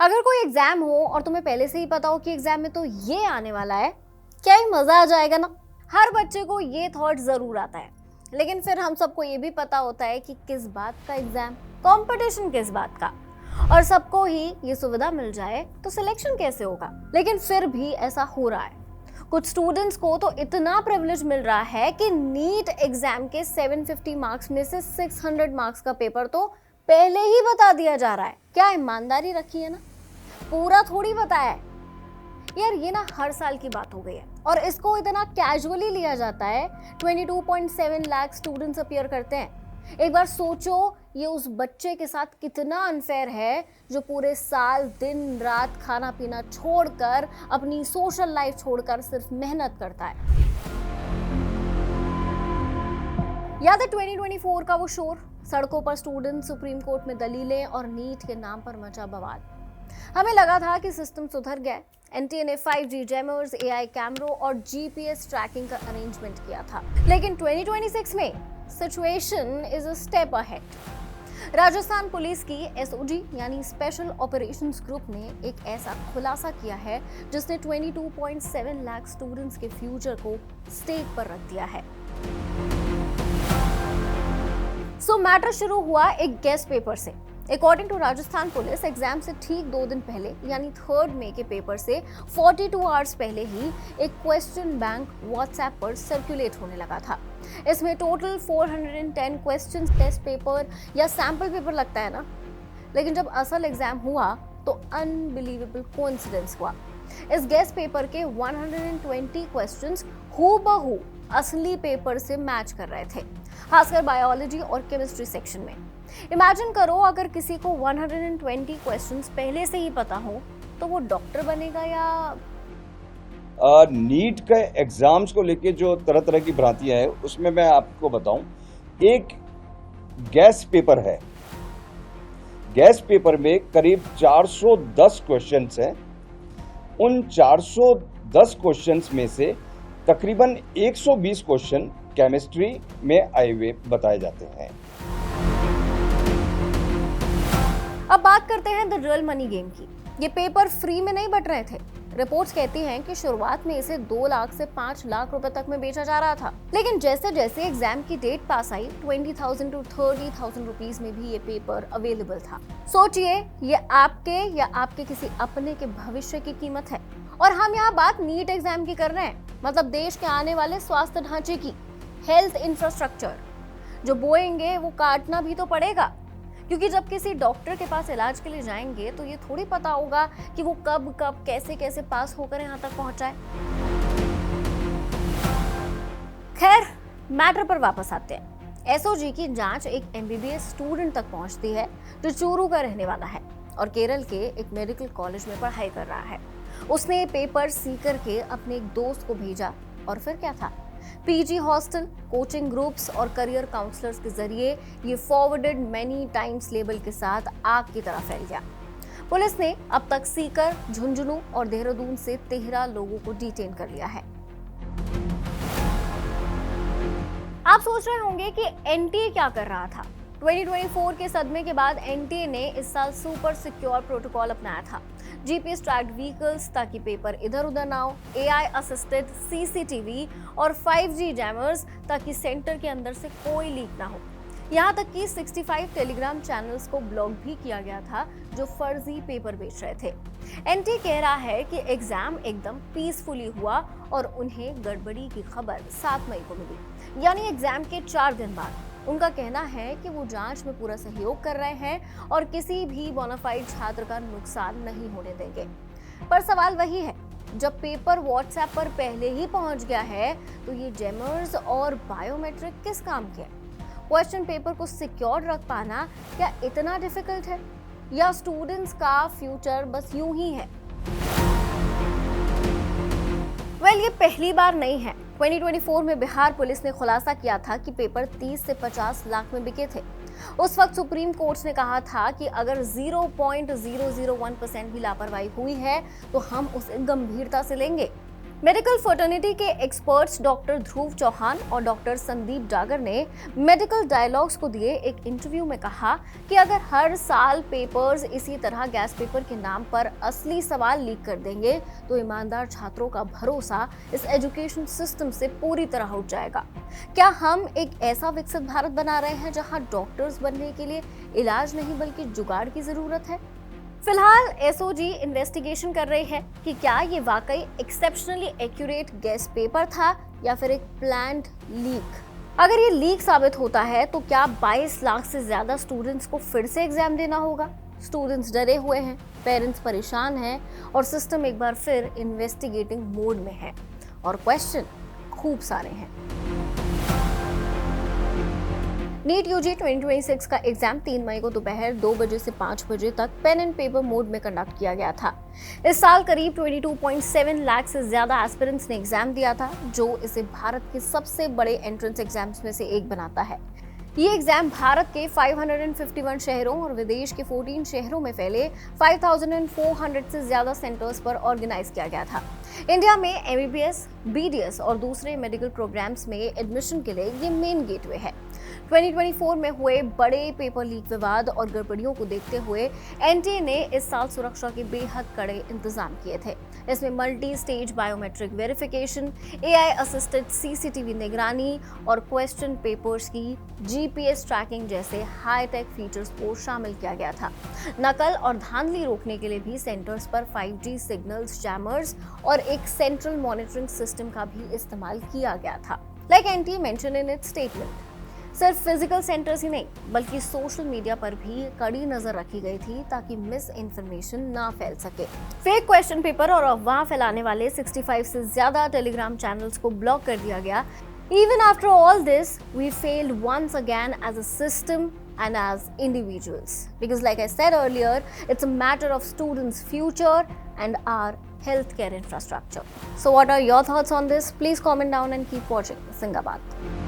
अगर कोई एग्जाम हो और तुम्हें पहले से ही पता हो कि एग्जाम में तो ये आने वाला है, क्या ही मजा आ जाएगा ना। हर बच्चे को ये थॉट जरूर आता है, लेकिन फिर हम सबको ये भी पता होता है कि किस बात का एग्जाम, कंपटीशन किस बात का, और सबको ही ये सुविधा मिल जाए तो सिलेक्शन कैसे होगा। लेकिन फिर भी ऐसा हो रहा है। कुछ स्टूडेंट्स को तो इतना प्रिविलेज मिल रहा है कि नीट एग्जाम के 750 मार्क्स में से 600 मार्क्स का पेपर तो पहले ही बता दिया जा रहा है। क्या ईमानदारी रखी है ना, पूरा थोड़ी बताया है यार। ये ना हर साल की बात हो गई है और इसको इतना कैजुअली लिया जाता है। 22.7 लाख स्टूडेंट्स अपीयर करते हैं। एक बार सोचो ये उस बच्चे के साथ कितना अनफेयर है जो पूरे साल दिन रात खाना पीना छोड़कर, अपनी सोशल लाइफ छोड़कर सिर्फ मेहनत करता है। याद है 2024 का वो शोर, सड़कों पर स्टूडेंट, सुप्रीम कोर्ट में दलीलें और नीट के नाम पर मचा बवाल। हमें लगा था कि सिस्टम सुधर गया। एनटीए ने 5G जैमर्स, एआई कैमरों और जीपीएस ट्रैकिंग का अरेंजमेंट किया था, लेकिन 2026 में situation is a step ahead. Rajasthan police की एसओजी यानी स्पेशल ऑपरेशंस ग्रुप ने एक ऐसा खुलासा किया है जिसने 22.7 लाख स्टूडेंट्स के फ्यूचर को स्टेक पर रख दिया है। सो मैटर शुरू हुआ एक गेस्ट पेपर से। According to Rajasthan police, exam से ठीक 2 दिन पहले यानी 3 मई के पेपर से 42 आवर्स पहले ही एक क्वेश्चन बैंक व्हाट्सएप पर सर्कुलेट होने लगा था। इसमें टोटल 410 क्वेश्चंस टेस्ट पेपर या सैंपल पेपर लगता है ना, लेकिन जब असल एग्जाम हुआ तो अनबिलीवेबल कोइंसिडेंस हुआ। इस गेस्ट पेपर के 120 क्वेश्चंस हूबहू असली पेपर से मैच कर रहे थे, खासकर बायोलॉजी और केमिस्ट्री सेक्शन में। इमेजिन करो अगर किसी को 120 क्वेश्चंस पहले से ही पता हो तो वो डॉक्टर बनेगा या नीट के एग्जाम्स को लेके जो तरह तरह की भ्रांतियां हैं उसमें मैं आपको बताऊं, एक गैस पेपर है। गैस पेपर में करीब 410 क्वेश्चंस हैं। उन 410 क्वेश्चंस में से तकरीबन 120 क्वेश्चन केमिस्ट्री में आए हुए बताए जाते हैं। अब बात करते हैं द रियल मनी गेम की। ये पेपर फ्री में नहीं बट रहे थे। रिपोर्ट्स कहती हैं कि शुरुआत में इसे 2 लाख से 5 लाख रुपए तक में बेचा जा रहा था, लेकिन जैसे जैसे एग्जाम की डेट पास आई 20,000 to 30,000 रुपीस में भी ये पेपर अवेलेबल था। सोचिए, ये आपके या आपके किसी अपने के भविष्य की कीमत है। और हम यहाँ बात नीट एग्जाम की कर रहे हैं, मतलब देश के आने वाले स्वास्थ्य ढांचे की, हेल्थ इंफ्रास्ट्रक्चर। जो बोएंगे वो काटना भी तो पड़ेगा, क्योंकि जब किसी डॉक्टर के पास इलाज के लिए जाएंगे तो ये थोड़ी पता होगा कि वो कब कब कैसे कैसे पास होकर यहाँ तक पहुंचा है। खैर, मैटर पर वापस आते हैं। एसओजी की जांच एक एमबीबीएस स्टूडेंट तक पहुंचती है जो चूरू का रहने वाला है और केरल के एक मेडिकल कॉलेज में पढ़ाई कर रहा है। उसने पेपर सी करके अपने एक दोस्त को भेजा और फिर क्या था, पीजी हॉस्टल, कोचिंग ग्रुप्स और करियर काउंसलर्स के जरिए ये फॉरवर्डेड मेनी टाइम्स लेबल के साथ आग की तरह फैल गया। पुलिस ने अब तक सीकर, झुंझुनू और देहरादून से 13 लोगों को डिटेन कर लिया है। आप सोच रहे होंगे कि एनटीए क्या कर रहा था। 2024 के सदमे के बाद एनटीए ने इस साल सुपर सिक्योर प्रोटोकॉल अपनाया था। जीपीएस ट्रैक्ड व्हीकल्स ताकि पेपर इधर उधर ना हो, एआई असिस्टेड सीसीटीवी और 5G जैमर्स ताकि सेंटर के अंदर से कोई लीक ना हो। यहाँ तक कि 65 टेलीग्राम चैनल्स को ब्लॉक भी किया गया था जो फर्जी पेपर बेच रहे थे। एनटीए कह रहा है कि एग्जाम एकदम पीसफुली हुआ और उन्हें गड़बड़ी की खबर 7 मई को मिली, यानी एग्जाम के 4 दिन बाद। उनका कहना है कि वो जांच में पूरा सहयोग कर रहे हैं और किसी भी बोनाफाइड छात्र का नुकसान नहीं होने देंगे। पर सवाल वही है, जब पेपर व्हाट्सएप पर पहले ही पहुंच गया है तो ये जैमर्स और बायोमेट्रिक किस काम के? क्वेश्चन पेपर को सिक्योर रख पाना क्या इतना डिफिकल्ट है, या स्टूडेंट्स का फ्यूचर बस यूं ही है? ये पहली बार नहीं है। 2024 में बिहार पुलिस ने खुलासा किया था कि पेपर 30 से 50 लाख में बिके थे। उस वक्त सुप्रीम कोर्ट ने कहा था कि अगर 0.001% भी लापरवाही हुई है तो हम उसे गंभीरता से लेंगे। मेडिकल फर्टर्निटी के एक्सपर्ट्स डॉक्टर ध्रुव चौहान और डॉक्टर संदीप डागर ने मेडिकल डायलॉग्स को दिए एक इंटरव्यू में कहा कि अगर हर साल पेपर्स इसी तरह गैस पेपर के नाम पर असली सवाल लीक कर देंगे तो ईमानदार छात्रों का भरोसा इस एजुकेशन सिस्टम से पूरी तरह उठ जाएगा। क्या हम एक ऐसा विकसित भारत बना रहे हैं जहां डॉक्टर्स बनने के लिए इलाज नहीं बल्कि जुगाड़ की जरूरत है? फिलहाल एसओजी इन्वेस्टिगेशन कर रही है कि क्या ये वाकई एक्सेप्शनली एक्यूरेट गैस पेपर था या फिर एक प्लान्ड लीक। अगर ये लीक साबित होता है तो क्या 22 लाख से ज्यादा स्टूडेंट्स को फिर से एग्जाम देना होगा? स्टूडेंट्स डरे हुए हैं, पेरेंट्स परेशान हैं और सिस्टम एक बार फिर इन्वेस्टिगेटिंग मोड में है और क्वेश्चन खूब सारे हैं। नीट यूजी 2026 का एग्जाम 3 मई को दोपहर 2 बजे से 5 बजे तक पेन एंड पेपर मोड में कंडक्ट किया गया था। इस साल करीब 22.7 लाख से ज्यादा एस्पिरेंट्स ने एग्जाम दिया था, जो इसे भारत के सबसे बड़े एंट्रेंस एग्जाम्स में से एक बनाता है। ये एग्जाम भारत के 551 शहरों और विदेश के 14 शहरों में फैले 5400 से ज्यादा सेंटर्स पर ऑर्गेनाइज किया गया था। इंडिया में एमबीबीएस, बीडीएस और दूसरे मेडिकल प्रोग्राम्स में एडमिशन के लिए ये मेन गेटवे है। 2024 में हुए बड़े पेपर लीक विवाद और गड़बड़ियों को देखते हुए एनटीए ने इस साल सुरक्षा के बेहद कड़े इंतजाम किए थे। इसमें multi stage biometric verification, AI assisted CCTV निगरानी और क्वेश्चन पेपर्स की जीपीएस ट्रैकिंग जैसे हाईटेक फीचर्स को शामिल किया गया था। नकल और धांधली रोकने के लिए भी सेंटर्स पर 5G सिग्नल्स, जैमर्स और एक सेंट्रल मॉनिटरिंग सिस्टम का भी इस्तेमाल किया गया था। Like NTA mention in its statement, सिर्फ फिजिकल सेंटर्स ही नहीं बल्कि सोशल मीडिया पर भी कड़ी नजर रखी गई थी ताकि मिस इन्फॉर्मेशन ना फैल सके। फेक क्वेश्चन पेपर और अफवाह फैलाने वाले 65 से ज्यादा टेलीग्राम चैनल्स को ब्लॉक कर दिया गया। Even after all this, we failed once again as a system and as individuals. Because like I said earlier, it's a matter of students' future and our healthcare infrastructure. So what are your thoughts on this? Please comment down and keep watching Singhabad.